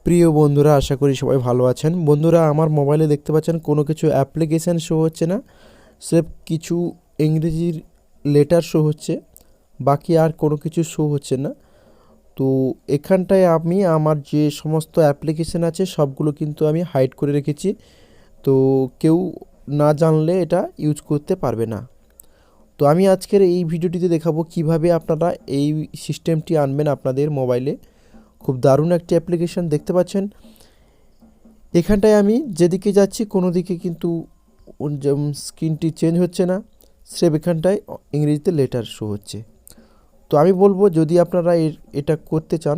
প্রিয় বন্ধুরা, আশা করি সবাই ভালো আছেন। বন্ধুরা, আমার মোবাইলে দেখতে পাচ্ছেন কোনো কিছু অ্যাপ্লিকেশান শো হচ্ছে না, স্রেফ কিছু ইংরেজির লেটার শো হচ্ছে, বাকি আর কোনো কিছু শো হচ্ছে না। তো এখানটায় আমি আমার যে সমস্ত অ্যাপ্লিকেশান আছে সবগুলো কিন্তু আমি হাইড করে রেখেছি, তো কেউ না জানলে এটা ইউজ করতে পারবে না। তো আমি আজকের এই ভিডিওটিতে দেখাবো কিভাবে আপনারা এই সিস্টেমটি আনবেন আপনাদের মোবাইলে। খুব দারুণ একটি অ্যাপ্লিকেশান দেখতে পাচ্ছেন। এখানটায় আমি যেদিকে যাচ্ছি কোনো দিকে কিন্তু স্ক্রিনটি চেঞ্জ হচ্ছে না, স্রেফ এখানটায় ইংরেজিতে লেটার শো হচ্ছে। তো আমি বলবো, যদি আপনারা এটা করতে চান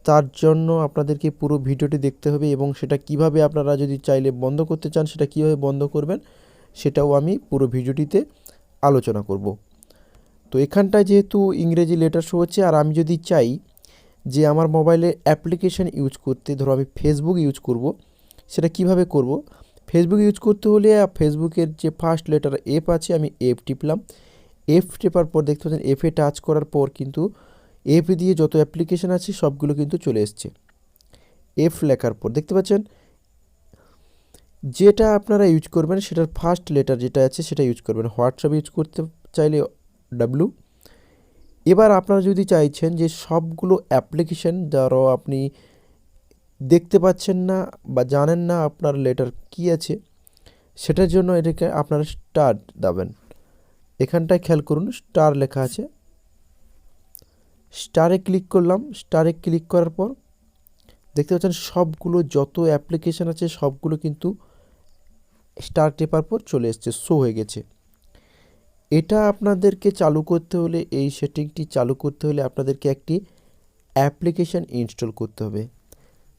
তার জন্য আপনাদেরকে পুরো ভিডিওটি দেখতে হবে, এবং সেটা কিভাবে আপনারা যদি চাইলে বন্ধ করতে চান সেটা কীভাবে বন্ধ করবেন সেটাও আমি পুরো ভিডিওটিতে আলোচনা করব। তো এখানটায় যেহেতু ইংরেজি লেটার শো হচ্ছে, আর আমি যদি চাই যে আমার মোবাইলে অ্যাপ্লিকেশান ইউজ করতে, ধরো আমি ফেসবুক ইউজ করব, সেটা কিভাবে করব। ফেসবুক ইউজ করতে হলে ফেসবুকের যে ফার্স্ট লেটার এফ আছে, আমি এফ টিপলাম। এফ টেপার পর দেখতে পাচ্ছেন এফে টাচ করার পর কিন্তু এফ দিয়ে যত অ্যাপ্লিকেশান আছে সবগুলো কিন্তু চলে এসছে। এফ লেখার পর দেখতে পাচ্ছেন যেটা আপনারা ইউজ করবেন সেটার ফার্স্ট লেটার যেটা আছে সেটা ইউজ করবেন। হোয়াটসঅ্যাপ ইউজ করতে চাইলে ডাব্লু। এবার আপনারা যদি চাইছেন যে সবগুলো অ্যাপ্লিকেশান ধরো আপনি দেখতে পাচ্ছেন না বা জানেন না আপনার লেটার কি আছে, সেটার জন্য এটাকে আপনারা স্টার দাবেন। এখানটায় খেয়াল করুন স্টার লেখা আছে, স্টারে ক্লিক করলাম। স্টারে ক্লিক করার পর দেখতে পাচ্ছেন সবগুলো যত অ্যাপ্লিকেশান আছে সবগুলো কিন্তু স্টার টেপার পর চলে এসছে, শো হয়ে গেছে। এটা আপনাদেরকে চালু করতে হলে, এই সেটিংটি চালু করতে হলে আপনাদেরকে একটি অ্যাপ্লিকেশান ইনস্টল করতে হবে।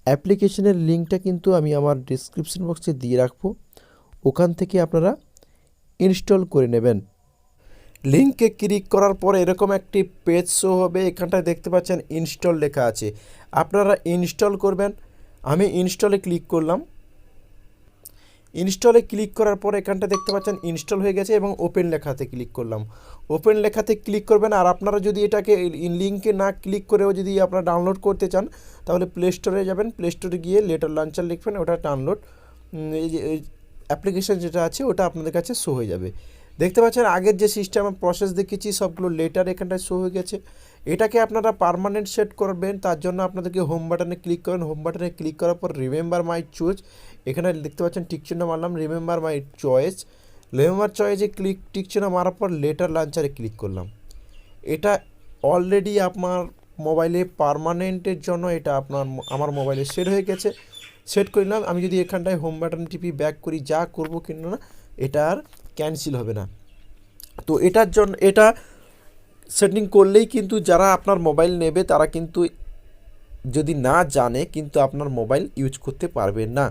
অ্যাপ্লিকেশনের লিঙ্কটা কিন্তু আমি আমার ডিসক্রিপশন বক্সে দিয়ে রাখবো, ওখান থেকে আপনারা ইনস্টল করে নেবেন। লিঙ্কে ক্লিক করার পর এরকম একটি পেজ শো হবে, এখানটায় দেখতে পাচ্ছেন ইনস্টল লেখা আছে, আপনারা ইনস্টল করবেন। আমি ইনস্টলে ক্লিক করলাম। ইনস্টলে ক্লিক করার পর এখানটা দেখতে পাচ্ছেন ইনস্টল হয়ে গেছে, এবং ওপেন লেখাতে ক্লিক করলাম। ওপেন লেখাতে ক্লিক করবেন। আর আপনারা যদি এটাকে লিঙ্কে না ক্লিক করেও যদি আপনারা ডাউনলোড করতে চান তাহলে প্লে স্টোরে যাবেন, প্লে স্টোরে গিয়ে লেটার লঞ্চার লিখবেন, ওটা ডাউনলোড এই যে অ্যাপ্লিকেশান যেটা আছে ওটা আপনাদের কাছে শো হয়ে যাবে। দেখতে পাচ্ছেন আগের যে সিস্টেম প্রসেস দেখেছি সবগুলো লেটার এখানটায় শো হয়ে গেছে। এটাকে আপনারা পার্মানেন্ট সেট করবেন, তার জন্য আপনাদেরকে হোম বাটনে ক্লিক করেন। হোম বাটনে ক্লিক করার পর রিমেম্বার মাই চুজ, এখানে দেখতে পাচ্ছেন টিক চিহ্ন মারলাম, রিমেম্বার মাই চয়েস। রিমেম্বার চয়েসে টিক চিহ্ন মারার পর লেটার লঞ্চারে ক্লিক করলাম। এটা অলরেডি আপনার মোবাইলে পার্মানেন্টের জন্য এটা আমার মোবাইলে সেট হয়ে গেছে। সেট করলাম। আমি যদি এখানটায় হোম বাটন টিপি ব্যাক করি, যা করব কিন্তু না এটা আর ক্যান্সেল হবে না। তো এটার জন্য এটা সেটিং করলেই কিন্তু যারা আপনার মোবাইল নেবে তারা কিন্তু যদি না জানে কিন্তু আপনার মোবাইল ইউজ করতে পারবে না।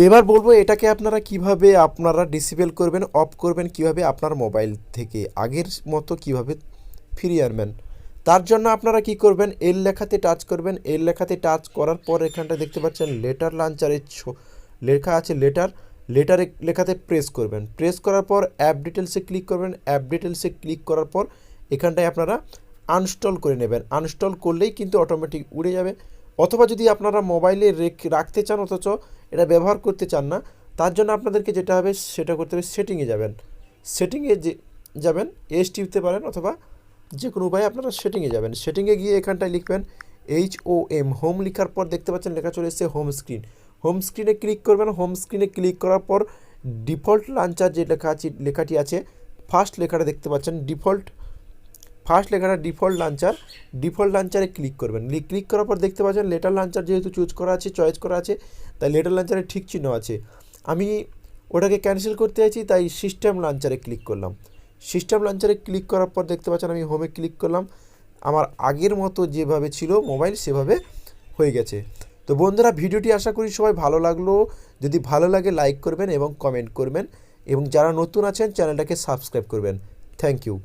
এবার বলবো এটাকে আপনারা কিভাবে আপনারা ডিসেবল করবেন, অফ করবেন, কিভাবে আপনার মোবাইল থেকে আগের মতো কিভাবে ফিরিয়ে আনবেন। তার জন্য আপনারা কি করবেন, এল লেখাতে টাচ করবেন। এল লেখাতে টাচ করার পর এখানটা দেখতে পাচ্ছেন লেটার লঞ্চারের লেখা আছে লেটারে লেখাতে প্রেস করবেন। প্রেস করার পর অ্যাপ ডিটেলসে ক্লিক করবেন। অ্যাপ ডিটেলসে ক্লিক করার পর এখানটায় আপনারা আনস্টল করে নেবেন। আনস্টল করলেই কিন্তু অটোমেটিক উড়ে যাবে। অথবা যদি আপনারা মোবাইলে রাখতে চান অথচ এটা ব্যবহার করতে চান না, তার জন্য আপনাদেরকে যেটা হবে সেটা করতে হবে, সেটিংয়ে যাবেন। সেটিংয়ে যাবেন, এস টিপতে পারেন, অথবা যে কোনো উপায়ে আপনারা সেটিংয়ে যাবেন। সেটিংয়ে গিয়ে এখানটায় লিখবেন HOM, হোম লেখার পর দেখতে পাচ্ছেন লেখা চলে এসেছে হোম স্ক্রিন। হোম স্ক্রিনে ক্লিক করবেন। হোম স্ক্রিনে ক্লিক করার পর ডিফল্ট লঞ্চার যে লেখাটি আছে ফার্স্ট লেখাটা দেখতে পাচ্ছেন ফার্স্ট লেখাটা ডিফল্ট লঞ্চারে ক্লিক করবেন। ক্লিক করার পর দেখতে পাচ্ছেন লেটার লঞ্চার যেহেতু চয়েস করা আছে তাই লেটার লঞ্চারে ঠিক চিহ্ন আছে। আমি ওটাকে ক্যান্সেল করতে চাইছি তাই সিস্টেম লঞ্চারে ক্লিক করলাম। সিস্টেম লঞ্চারে ক্লিক করার পর দেখতে পাচ্ছেন আমি হোমে ক্লিক করলাম। আমার আগের মতো যেভাবে ছিল মোবাইল সেভাবে হয়ে গেছে। তো বন্ধুরা, ভিডিওটি আশা করি সবাই ভালো লাগলো। যদি ভালো লাগে লাইক করবেন এবং কমেন্ট করবেন, এবং যারা নতুন আছেন চ্যানেলটাকে সাবস্ক্রাইব করবেন। Thank you.